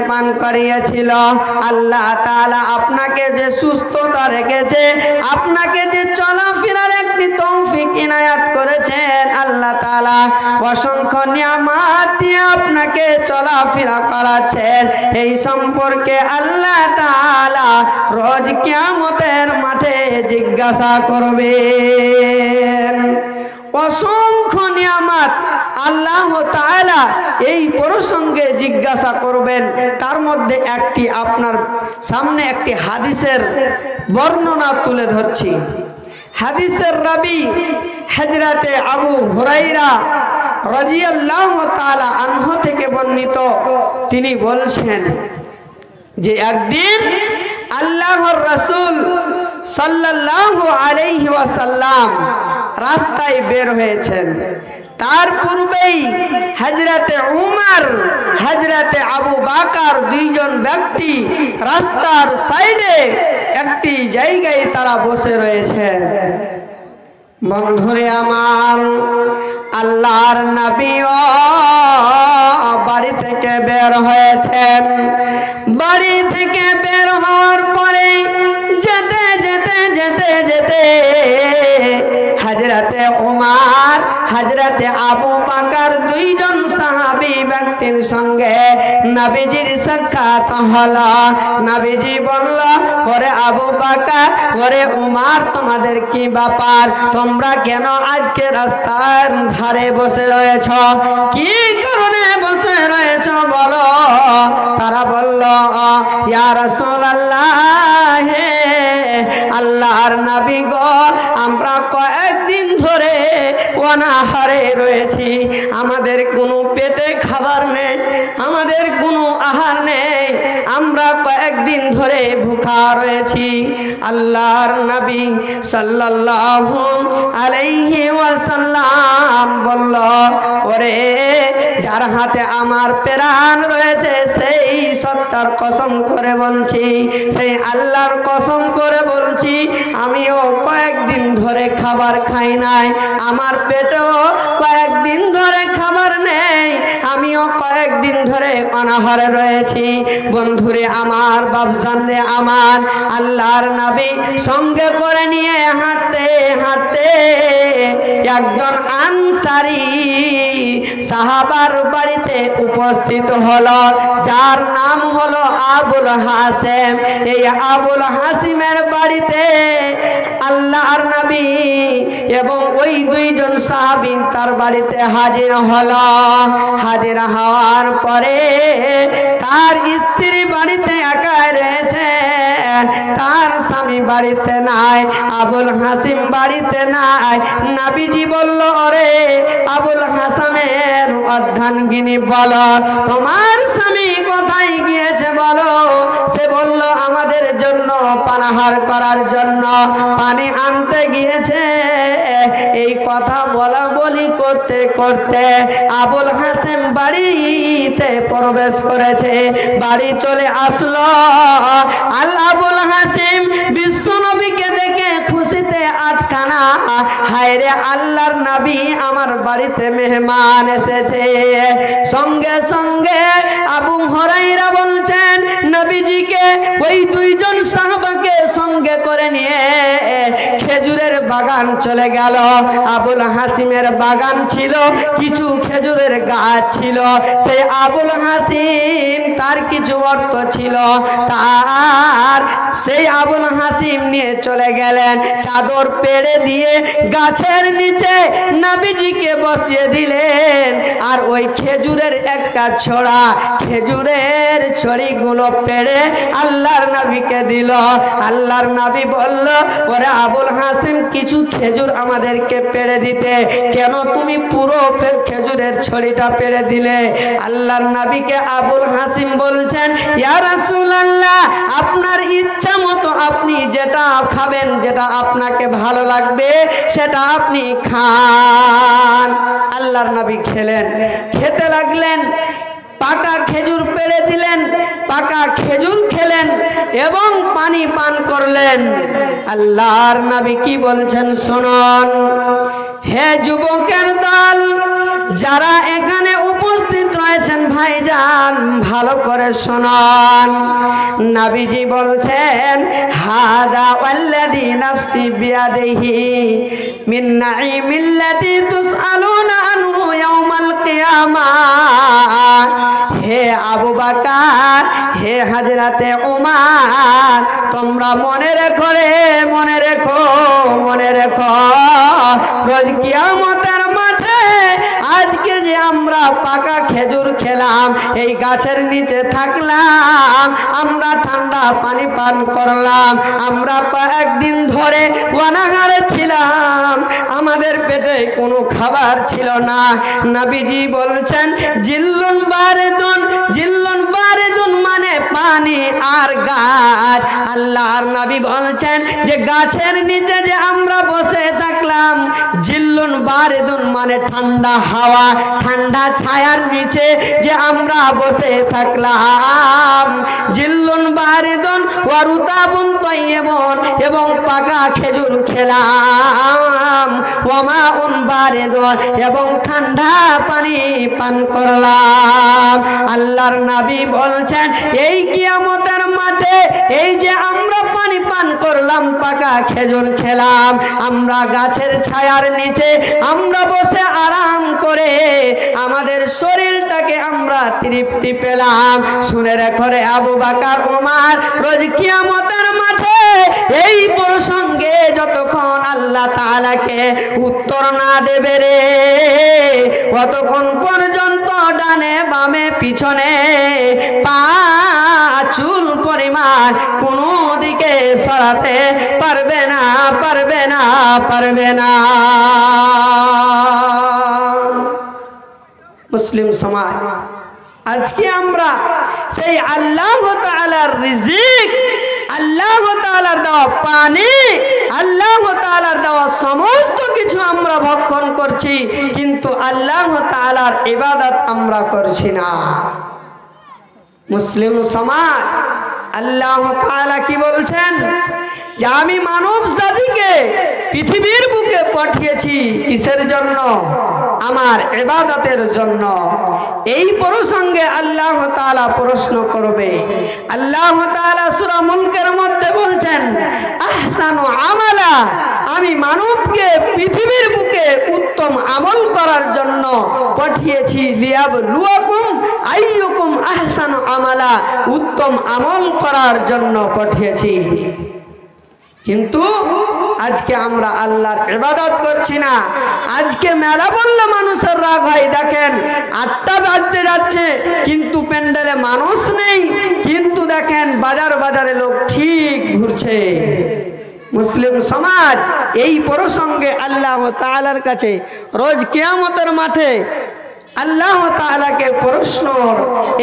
পান করিয়েছিল। আল্লাহ তাআলা আপনাকে যে সুস্থতা রেখেছে, আপনাকে যে চলাফেরার একটি তৌফিক ইনায়াত করেছেন, আল্লাহ তাআলা অসংখ্য নিয়ামত দিয়ে আপনাকে চলাফেরা করাচ্ছেন, এই সম্পর্কে আল্লাহ তাআলা রোজ কিয়ামতের মাঠে জিজ্ঞাসা করবেন। অসংখ্য নিয়ামত আল্লাহ তাআলা এই প্রসঙ্গে জিজ্ঞাসা করবেন। তার মধ্যে একটি আপনার সামনে একটি হাদিসের বর্ণনা তুলে ধরছি। হাদিসের রাবী হযরতে আবু হুরায়রা রাদিয়াল্লাহু তাআলা আনহু থেকে বর্ণিত। তিনি বলছেন যে একদিন আল্লাহর রাসূল সাল্লাল্লাহু আলাইহি ওয়াসাল্লাম রাস্তায় বের হয়েছেন। তার পূর্বেই হযরতে উমর, হযরতে আবু বকর দুইজন ব্যক্তি রাস্তার সাইডে একটি জায়গায় তারা বসে রয়েছেন। বন্ধুরে আমার, আল্লাহর নবীও বাড়ি থেকে বের হয়েছেন। বাড়ি থেকে বের হওয়ার পরে যেতে যেতে যেতে যেতে হযরতে উমর, হযরতে আবু বকর দুইজন সাহাবী ব্যক্তির সঙ্গে নবীজির সাক্ষাৎ হলো। নবীজি বলল, ওরে আবু বকর, ওরে উমর, তোমাদের কি ব্যাপার? তোমরা কেন আজকে রাস্তার ধারে বসে রয়েছ? কি কারণে বসে রয়েছ বলো? তারা বলল, ইয়া রাসূলুল্লাহ, আল্লাহর নবী গো, আমরা কয়েকদিন ধরে অনাহারে রয়েছি, আমাদের কোনো পেটে খাবার নেই, আমাদের কোনো আহার নেই, আমরা কয়েকদিন ধরে ভুখা রয়েছি। আল্লাহর নবী সাল্লাল্লাহু আলাইহি ওয়াসাল্লাম বলল, ওরে যার হাতে আমার প্রাণ রয়েছে সেই সত্তার কসম করে বলছি, সেই আল্লাহর কসম করে বলছি, আমিও কয়েকদিন ধরে খাবার খাই নাই, আমার পেটেও কয়েকদিন ধরে খাবার নেই, আমিও কয়েকদিন ধরে অনাহারে রয়েছি। বন্ধুরে আমার, বাপজানরে আমার, আল্লাহর নবী সঙ্গে করে নিয়ে হাঁটতে হাঁটতে একজন আনসারী সাহাবার বাড়িতে উপস্থিত হলো, যার নাম হলো আবুল হাসিম। এই আবুল হাসিমের বাড়িতে আল্লাহর নবী এবং ওই দুইজন সাহাবী তার বাড়িতে হাজির হলো। হাজির হওয়ার পরে তার স্ত্রী বাড়িতে একা রয়েছে, তার স্বামী বাড়িতে নাই, আবুল হাসিম বাড়িতে নাই। নবীজি বলল, ওরে আবুল হাসিমের অর্ধাঙ্গিনী, বলো তোমার স্বামী কোথায় গিয়েছে বলো। সে বলল, আমাদের জন্য পানাহার করার জন্য পানি আনতে গিয়েছে। এই কথা বলা বলি করতে করতে আবুল হাসিম বাড়িতে প্রবেশ করেছে, বাড়ি চলে আসলো। আবুল হাসিম বিশ্ব নবীকে দেখে খুশিতে আটখানা, হায় রে আল্লাহর নবী আমার বাড়িতে মেহমান এসেছে। সঙ্গে সঙ্গে আবু হুরায়রা বলছেন, নবীজিকে ওই দুইজন সাহাবাকে সঙ্গে করে নিয়ে খেজুরের বাগান চলে গেল। আবুল হাসিমের বাগান ছিল, কিছু খেজুরের গাছ ছিল। সেই আবুল হাসিম তার কিছু অর্থ ছিল, তার সেই আবুল হাসিম নিয়ে চলে গেলেন, চাদর পেড়ে দিয়ে গাছের নিচে নবীজিকে বসিয়ে দিলেন। আর ওই খেজুরের একটা ছড়া, খেজুরের ছড়িগুলো পেড়ে আল্লাহর নবীকে দিল। আল্লাহর নবী বলল, ওরে আবুল হাসিম, কিছু খেজুর আমাদেরকে পেড়ে দিতে, কেন তুমি পুরো খেজুরের ছড়িটা পেড়ে দিলে? আল্লাহর নবীকে আবুল হাসিম বলছেন, ইয়া রাসূলুল্লাহ, আপনার ইচ্ছা মতো আপনি যেটা খাবেন, যেটা আপনাকে ভালো লাগবে সেটা আপনি খান। আল্লাহর নবী খেলেন, খেতে লাগলেন, পাকা খেজুর পেড়ে দিলেন, পাকা খেজুর খেলেন এবং পানি পান করলেন। আল্লাহর নবী কি বলছেন শুনুন। হে যুবকের দল, যারা এখানে উপস্থিত রয়েছে হয়েছেন ভাইজান, ভালো করে শুনুন। নবীজি বলছেন হাদা ওয়াল্লাযী নাফসি বিয়াদিহি মিন নাঈমিল্লাতী তুসআলুনা আনহু ইয়াউমাল কিয়ামাহ। হে আবু বকর, হে হযরতে ওমর, তোমরা মনে রেখো রে, মনে রেখো, মনে রেখো, রোজ কিয়ামতের মাঠে আজকে যে আমরা পাকা খেজুর খেলাম, এই গাছের নিচে থাকলাম, আমরা ঠান্ডা পানি পান করলাম, আমরা কয়েকদিন ধরে অনাহারে ছিলাম, আমাদের পেটে কোনো খাবার ছিল না। নবীজি বলছেন জিল্লুন বারিদুন, জিল্লুন বারিদুন মানে পানি আর গাছ। আল্লাহর নবী বলছেন যে গাছের নিচে যে আমরা বসে থাকলাম, জিল্লুন বারিদুন মানে ঠান্ডা হাওয়া, ঠান্ডা ছায়ার নিচে যে আমরা বসে থাকলাম, জিল্লুন বারিদুন ওয়া রুতাবুন তাইয়্যিবুন, এবং পাকা খেজুর খেলাম, ওয়া মাউন বারিদুন, এবং ঠান্ডা পানি পান করলাম। আল্লাহর নবী বলছেন এই কিয়ামতের মাঠে এই যে আমরা পানি পান করলাম, পাকা খেজুর খেলাম, আমরা গাছের ছায়ার নিচে আমরা বসে আরাম করে আমাদের শরীরটাকে আমরা তৃপ্তি পেলাম। শুনে রেখো রে আবু বকর ওমর, রোজ কিয়ামতের মাঠে এই প্রসঙ্গে যতক্ষণ আল্লাহ তাআলাকে উত্তর না দেবে রে, ততক্ষণ পর্যন্ত ডানে বামে পিছনে পা চুল পরিমাণ কোনো দিকে সরাতে পারবে না, পারবে না, পারবে না। মুসলিম সমাজ, আজকে আমরা সেই আল্লাহ তাআলার রিজিক, আল্লাহ তাআলার দেওয়া পানি, আল্লাহ তাআলার দেওয়া সমস্ত কিছু আমরা ভক্ষণ করছি, কিন্তু আল্লাহ তাআলার ইবাদত আমরা করছি না। মুসলিম সমাজ, আল্লাহ তাআলা কি বলছেন যে আমি মানব জাতিকে পৃথিবীর বুকে পাঠিয়েছি কিসের জন্য? আমার ইবাদতের জন্য। এই প্রসঙ্গে আল্লাহ তাআলা প্রশ্ন করবে। আল্লাহ তাআলা সূরা মুলকের মধ্যে বলছেন আহসানু আমালা, আমি মানবকে পৃথিবীর বুকে উত্তম আমল করার জন্য পাঠিয়েছি, লিয়াবলুয়াকুম আইয়ুকুম আহসানু আমালা, উত্তম আমল করার জন্য পাঠিয়েছি। কিন্তু আজকে আমরা আল্লাহর ইবাদত করছি না। আজকে মেলা বললে মানুষের রাগ হয়। দেখেন 8টা বাজতে যাচ্ছে কিন্তু প্যান্ডেলে মানুষ নেই, কিন্তু দেখেন বাজার বাজারে লোক ঠিক ঘুরছে। মুসলিম সমাজ, এই প্রসঙ্গে আল্লাহ তাআলার কাছে রোজ কিয়ামতের মাঠে আল্লাহ তাআলাকে প্রশ্নর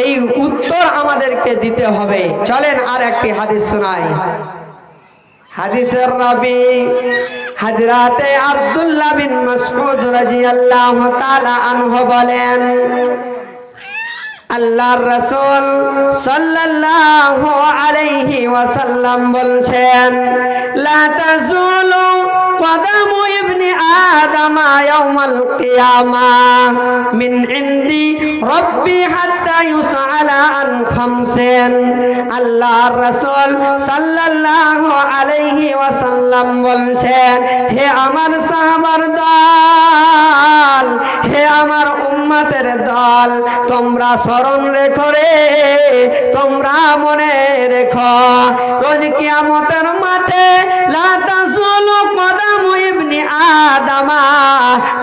এই উত্তর আমাদেরকে দিতে হবে। চলেন আর একটি হাদিস শোনাই। হাদিসের রাবি হযরতে আব্দুল্লাহ বিন মাসউদ রাদিয়াল্লাহু তাআলা আনহু বলেন আল্লাহর রাসূল সাল্লাল্লাহু আলাইহি ওয়াসাল্লাম বলছেন লা তাযুলু কদামু ইবনি আদম ইয়াউমাল কিয়ামাহ মিন ইনদি রাব্বি হাত্তা ইউসআলা আন খামসিন। আল্লাহর রাসূল সাল্লাল্লাহু আলাইহি ওয়াসাল্লাম বলছেন হে আমার সাহাবার দল, হে আমার উম্মতের দল, তোমরা স্মরণ রেখো রে, তোমরা মনে রেখো রোজ কিয়ামতের মাঠে লা তাযুলু কদামু ইবনি আদম,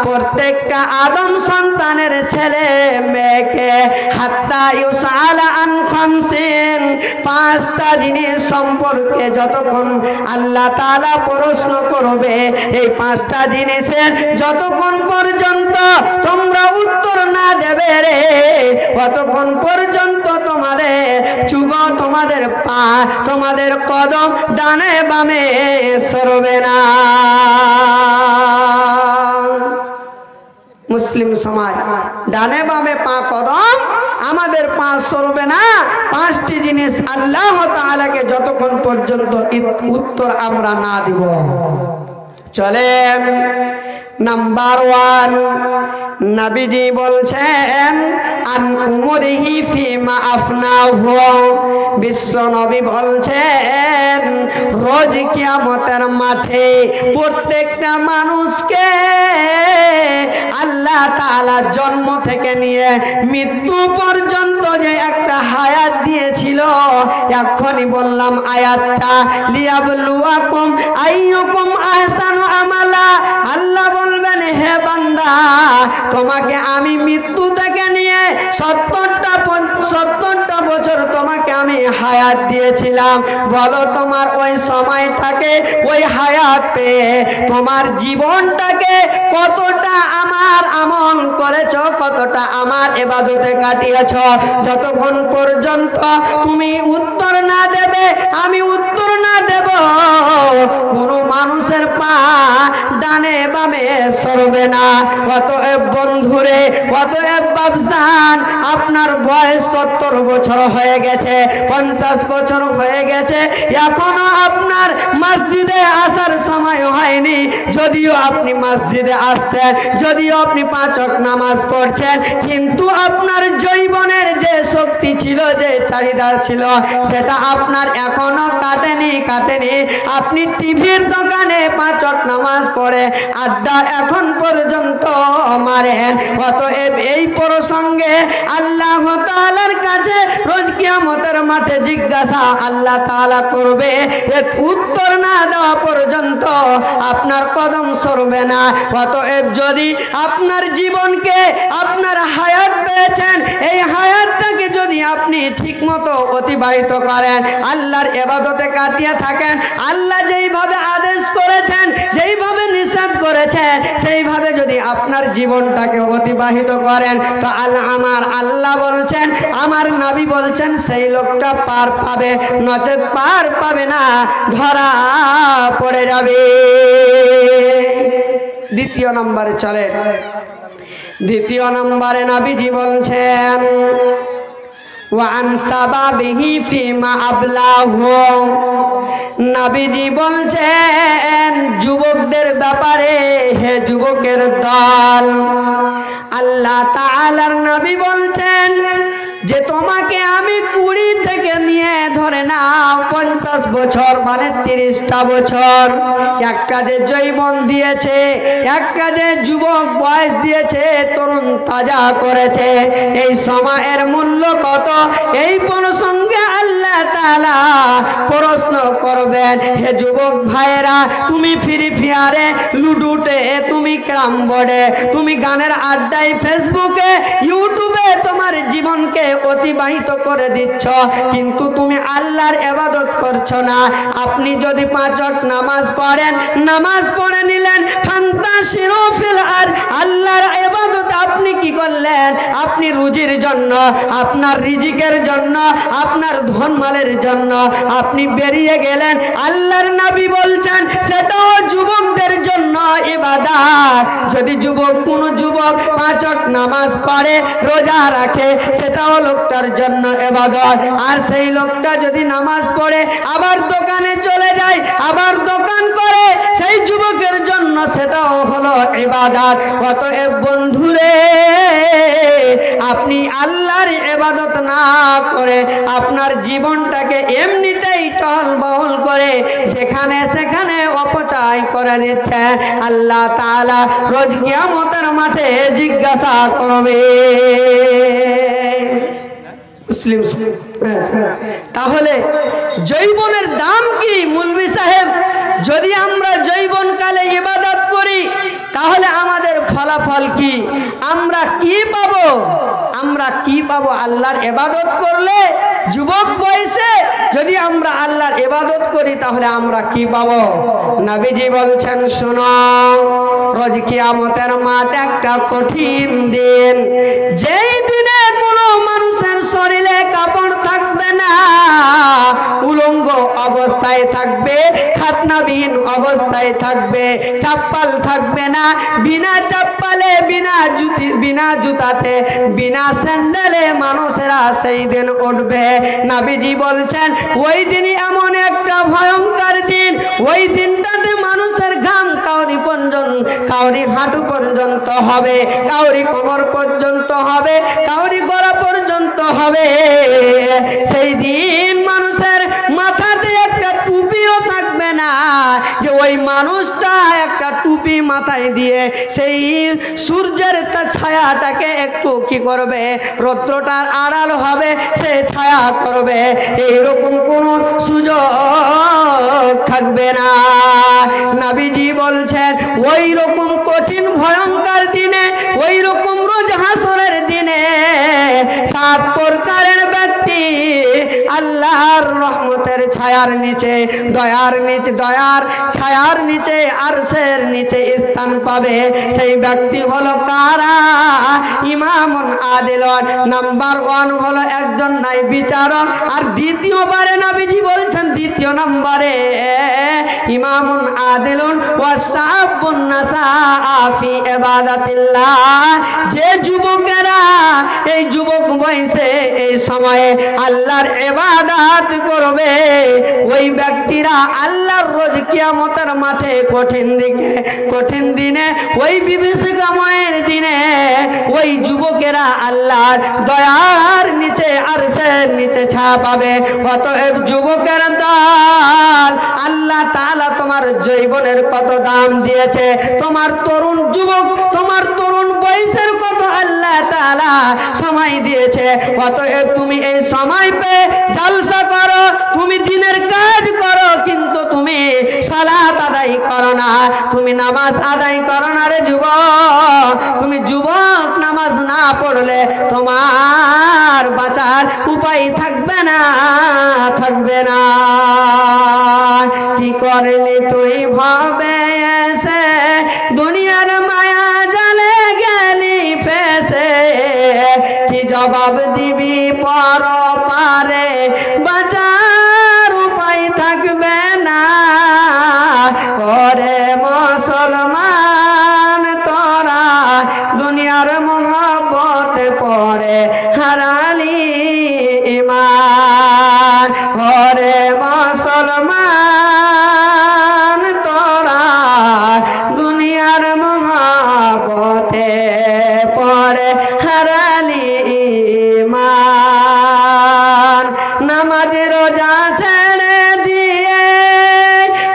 প্রত্যেকটা আদম সন্তানের ছেলে মেয়েকে হাত্তা ইউসআলা আন খামসিন, 5টা জিনিস সম্পর্কে যতক্ষণ আল্লাহ তাআলা প্রশ্ন করবে, এই 5টা জিনিসের যতক্ষণ পর্যন্ত তোমরা উত্তর না দেবে রে, ততক্ষণ পর্যন্ত তোমাদের চুগ, তোমাদের পা, তোমাদের কদম ডানে বামে সরবে না। মুসলিম সমাজ, ডানে বামে পা কদম আমাদের পা সরবে না। 5টি জিনিস আল্লাহ তাআলাকে যতক্ষণ পর্যন্ত উত্তর আমরা না দিব। চলেন নাম্বার 1 নবীজি বলছেন আন উমরিহি ফিমা আফনাহু বিশ্ব নবী বলছেন রোজ কিয়ামতের মাঠে প্রত্যেকটা মানুষকে আল্লাহ তাআলা জন্ম থেকে নিয়ে মৃত্যু পর্যন্ত যে একটা হায়াত দিয়েছিল, এখনই বললাম আয়াতটা, লিয়াবলুয়াকুম আইয়ুকুম আহসানু আমালা। আল্লাহ বলবেন হে বান্দা, তোমাকে আমি মৃত্যু থেকে নিয়ে 70টা বছর তোমাকে আমি হায়াত দিয়েছিলাম। বলো তোমার ওই সময়টাকে, ওই হায়াত পেয়ে তোমার জীবনটাকে কতটা আমার আমল করেছো, কতটা আমার ইবাদতে কাটিয়েছো। যতক্ষণ পর্যন্ত তুমি উত্তর না দেবে, আমি উত্তর না দেব, কোনো মানুষের পা ডানে বামে সরবে না। অতএব বন্ধুরে, অতএব বাবজান, আপনার বয়স 70 বছর হয়ে গেছে, 50 বছর হয়ে গেছে, এখনো আপনার মসজিদে আসার সময় হয়নি। যদিও আপনি মসজিদে আসছেন, যদিও আপনি 5 ওয়াক্ত নামাজ পড়ছেন, কিন্তু আপনার যৌবনের যে শক্তি ছিল, যে চাহিদা ছিল, সেটা আপনার এখনো কাটেনি। আপনি টিভির দোকানে 5 ওয়াক্ত নামাজ পড়ে আড্ডা এখন পর্যন্ত মারেন। অতএব এই প্রসঙ্গে আল্লাহ তাআলার কাছে রোজ কিয়ামতের মাঠে জিজ্ঞাসা আল্লাহ তাআলা করবে, এর উত্তর না দেওয়া পর্যন্ত আপনার কদম সরবে না। অতএব যদি আপনার জীবনকে, আপনার হায়াত পেয়েছেন, এই হায়াতটাকে যদি আপনি ঠিকমতো অতিবাহিত করেন, আল্লাহর ইবাদতে কাটিয়ে থাকেন, আল্লাহ যেইভাবে আদেশ করেছেন, যেইভাবে নিষেধ করেছেন, সেইভাবে যদি আপনার জীবনটাকে অতিবাহিত করেন, তো আমার আল্লাহ বলছেন, আমার নবী বলছেন, সেই লোকটা পার পাবে, নচেত পার পাবে না, ধরা পড়ে যাবে। দ্বিতীয় নম্বরে চলেন। দ্বিতীয় নম্বরে নবীজি বলছেন ওয়ান সাবাবিহি ফিমা আবলাহু। নবীজি বলছেন যুবকদের ব্যাপারে, হে যুবকের দল, আল্লাহ তাআলার নবী বলছেন যে তোমাকে আমি 20 থেকে নিয়ে ধরে নাও 50 বছর, মানে 30টা বছর, একটা যে যৌবন দিয়েছে, একটা যে যুবক বয়স দিয়েছে, তরুণ তাজা করেছে, এই সময়ের মূল্য কত? এই প্রসঙ্গে আল্লাহ তাআলা প্রশ্ন করবেন, হে যুবক ভাইয়েরা, তুমি ফ্রি ফায়ারে, লুডুতে, তুমি ক্যারাম বোর্ডে, তুমি গানের আড্ডায়, ফেসবুকে, ইউটিউবে তোমার জীবনকে অতিবাহিত করে দিচ্ছ, কিন্তু তুমি আল্লাহর ইবাদত করছো না। আপনি যদি 5 ওয়াক্ত নামাজ পড়েন, নামাজ পড়ে নিলেন, ফান্তাশিরু ফিল আরদ, আল্লাহর ইবাদত আপনি কি করলেন? আপনি রুজির জন্য, আপনার রিজিকের জন্য, আপনার ধনমালের জন্য আপনি বেরিয়ে গেলেন। আল্লাহর নবী বলছেন সেটাও যুবকদের জন্য ইবাদত। যদি যুবক, কোন যুবক 5 ওয়াক্ত নামাজ পড়ে, রোজা রাখে, সেটাও লোকটার জন্য ইবাদত। আর সেই লোকটা যদি নামাজ পড়ে আবার দোকানে চলে যায়, আবার দোকান করে, সেই যুবকের জন্য সেটাও হলো ইবাদত। অতএব বন্ধুরে, আপনি আল্লাহর ইবাদত না করে আপনার জীবনটাকে এমনিতেই টলবহল করে যেখানে সেখানে অপচয় করে দিচ্ছে, আল্লাহ তাআলা রোজ কিয়ামতের মাঠে জিজ্ঞাসা করবে। মুসলিম। তাহলে যৌবনের দাম কি মৌলভী সাহেব? যদি আমরা যৌবনকালে ইবাদত করি, তাহলে আমাদের ফলাফল কি? আমরা কি পাবো? আমরা কি পাবো আল্লাহর ইবাদত করলে? যুবক বয়সে যদি আমরা আল্লাহর ইবাদত করি, তাহলে আমরা কি পাবো? নবীজি বলছেন, শোনো, রোজ কিয়ামতের মাঠ একটা কঠিন দিন, যেই দিনে কোনো মানুষের শরীরে কাপড় থাকবে না, উলঙ্গ অবস্থায় থাকবে, খাতনাবিহীন অবস্থায় অবস্থায় থাকবে, চাপ্পাল থাকবে না, বিনা চাপ্পালে, বিনা জুতাতে, বিনা স্যান্ডেলে মানুষেরা সেই দিন উঠবে। নবীজি বলছেন ওই দিনই এমন একটা ভয়ঙ্কর দিন, ওই দিনটাতে মানুষের ঘাম কাউরি হাঁটু পর্যন্ত হবে, কাউরি কোমর পর্যন্ত হবে, কাউরি গলা পর্যন্ত হবে। সেই দিন মানুষের মাথাতে একটা টুপিও থাকবে না, যে ওই মানুষটা একটা টুপি মাথায় দিয়ে সেই সূর্যের ছায়াটাকে একটু কি করবে, রৌদ্রটার আড়াল হবে, সে ছায়া করবে, এইরকম কোনো সুযোগ থাকবে না। নবীজি বলছেন ওই রকম কঠিন ভয়ঙ্কর দিনে, ওই রকম রোজ হাসরের দিনে 7 প্রকারের ব্যক্তি আল্লাহর রহমতের ছায়ার নিচে, দয়ার ছায়ার নিচে, আরশের নিচে স্থান পাবে। সেই ব্যক্তি হলো কারা? ইমামুন আদিলুন। নাম্বার 1 হলো একজন ন্যায় বিচারক, আর দ্বিতীয়বারে নবীজি বলছেন দ্বিতীয় নম্বরে ইমামুন আদিলুন ওয়া শাবুন নাসাআ ফি ইবাদাতিল্লাহ। যে যুবকেরা এই যুবক বয়সে এই সময়ে আল্লাহর ইবাদত করবে, ওই ব্যক্তিরা আল্লাহর রোজ কিয়ামতের মাঠে কঠিন দিনে, ওই বিভীষিকাময়ের দিনে ওই যুবকেরা আল্লাহর দয়ার নিচে, আরশের নিচে ছায়া পাবে। অতএব যুবকের দল, আল্লাহ তাআলা তোমার জীবনের কত দাম দিয়েছে, তোমার তরুণ যুবক, তোমার তরুণ বয়সের কত আল্লাহ তাআলা সময় দিয়েছে। অতএব তুমি এই সময় পেয়ে জলসা করো, তুমি দিনের কাজ করো, কিন্তু তুমি সালাত আদায় করো না, তুমি নামাজ আদায় করো না রে যুবক। তুমি যুবক নামাজ না পড়লে তোমার বাঁচার উপায় থাকবে না। কি করলি তুই ভাবে এসে, দুনিয়ার মায়া জালে গেলি ফেসে, কি জবাব দিবি পরপারে, বাঁচার উপায় থাকবে না। ওরে মুসলমান তোরা দুনিয়ার মহব্বতে পড়ে হারালি ঈমান। ওরে মুসলমান তোরা দুনিয়ার মহব্বতে পড়ে হারালি ঈমান। নামাজ রোজা ছেড়ে দিয়ে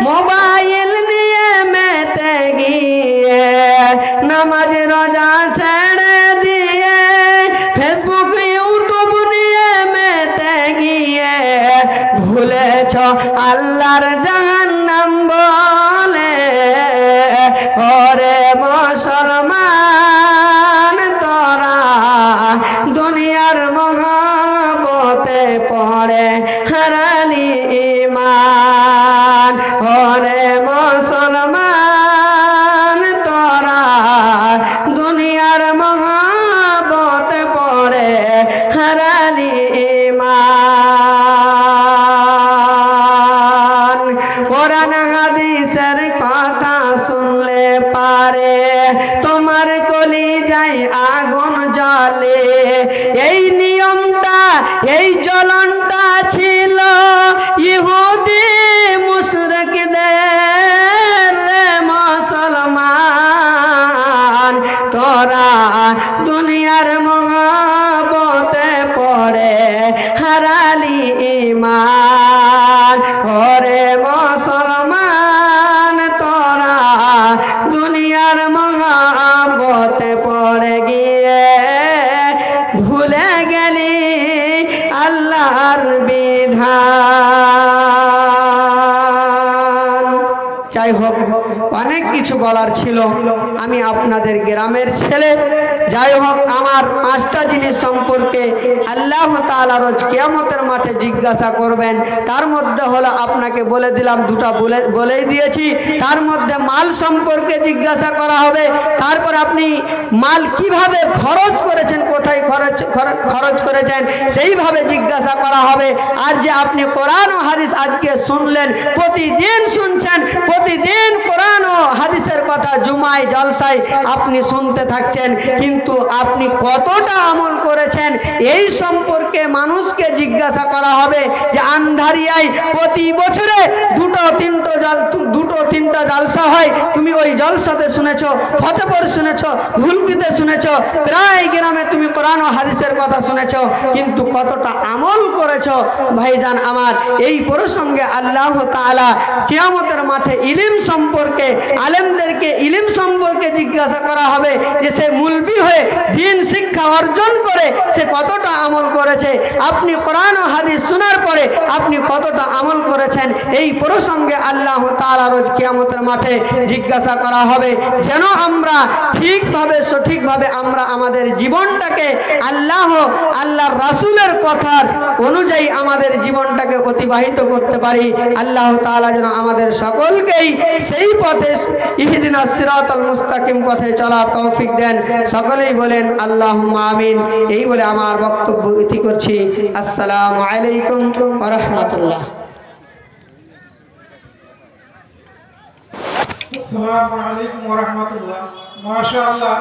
মোবাইল নিয়ে মেতে গিয়ে, নামাজ রোজা ছেড়ে দিয়ে ফেসবুক ইউটিউব নিয়ে মেতে গিয়ে, ভুলেছ আল্লাহর জাহান্নাম বলে। ওরে মুসলমান তোরা দুনিয়ার মহব্বতে পড়ে হারালি ঈমান। ওরে মুসলমান তোরা দুনিয়ার মহব্বতে পড়ে হারালি ঈমান। কোরআন হাদিসের কথা শুনলে পারে তোমার কলিজায় আগুন জ্বলে। এই নিয়মটা, এই জ্বলনটা ছিল ইহুদি মুশরিকদের। মুসলমান তোরা দুনিয়ার মহব্বতে পড়ে হারালি ঈমান। ওরে মুসলমান তোরা দুনিয়ার মহব্বতে পড়ে গিয়ে ভুলে গেলি আল্লাহর বিধান। যাই হোক, অনেক কিছু বলার ছিল। আমি আপনাদের গ্রামের ছেলে, যাই হোক আমার 5টা জিনিস সম্পর্কে আল্লাহ তাআলা রোজ কিয়ামতের মাঠে জিজ্ঞাসা করবেন। তার মধ্যে হলো আপনাকে বলে দিলাম, 2টা বলেই দিয়েছি। তার মধ্যে মাল সম্পর্কে জিজ্ঞাসা করা হবে, তারপর আপনি মাল কিভাবে খরচ করেছেন, কোথায় খরচ করেছেন সেইভাবে জিজ্ঞাসা করা হবে। আর যে আপনি কোরআন ও হাদিস আজকে শুনলেন, প্রতিদিন শুনছেন, প্রতিদিন কোরআন ও হাদিসের কথা জুমায় জলসায় আপনি শুনতে থাকছেন, কিন্তু আপনি কতটা আমল করেছেন এই সম্পর্কে মানুষকে জিজ্ঞাসা করা হবে। যে আন্ধারিয়ায় প্রতি বছরে 2-3টা জলসা হয়, তুমি ওই জলসাতে শুনেছো, ফতেপুর শুনেছো, ভুলকিতে শুনেছো, প্রায় গ্রামে তুমি কোরআন ও হাদিসের কথা শুনেছো, কিন্তু কতটা আমল করেছো ভাইজান আমার। এই প্রসঙ্গে আল্লাহ তাআলা কিয়ামতের মাঠে ইলম সম্পর্কে, আলেমদেরকে ইলম সম্পর্কে জিজ্ঞাসা করা হবে যে সে মুলবি হয়ে দ্বীন শিক্ষা অর্জন করে সে কতটা আমল করেছে। আপনি কোরআন ও হাদিস শোনার পরে আপনি কতটা আমল করেছেন, এই প্রসঙ্গে আল্লাহ তাআলা রোজ কিয়ামতের মাঠে জিজ্ঞাসা করা হবে, যেন আমরা ঠিকভাবে সঠিকভাবে আমরা আমাদের জীবনটাকে আল্লাহর রাসূলের কথার অনুযায়ী আমাদের জীবনটাকে অতিবাহিত করতে পারি। আল্লাহ তাআলা যেন আমাদের সকলকেই সেই পথে ইহদিনাস সিরাতাল মুস্তাকিম পথে চলার তৌফিক দেন। সকলেই বলেন আল্লাহুম্মা আমিন। এই বলে আমার বক্তব্য ইতি করছি। আসসালামু আলাইকুম ওয়া রাহমাতুল্লাহ। আসসালামু আলাইকুম ওয়া রাহমাতুল্লাহ। মাশাআল্লাহ।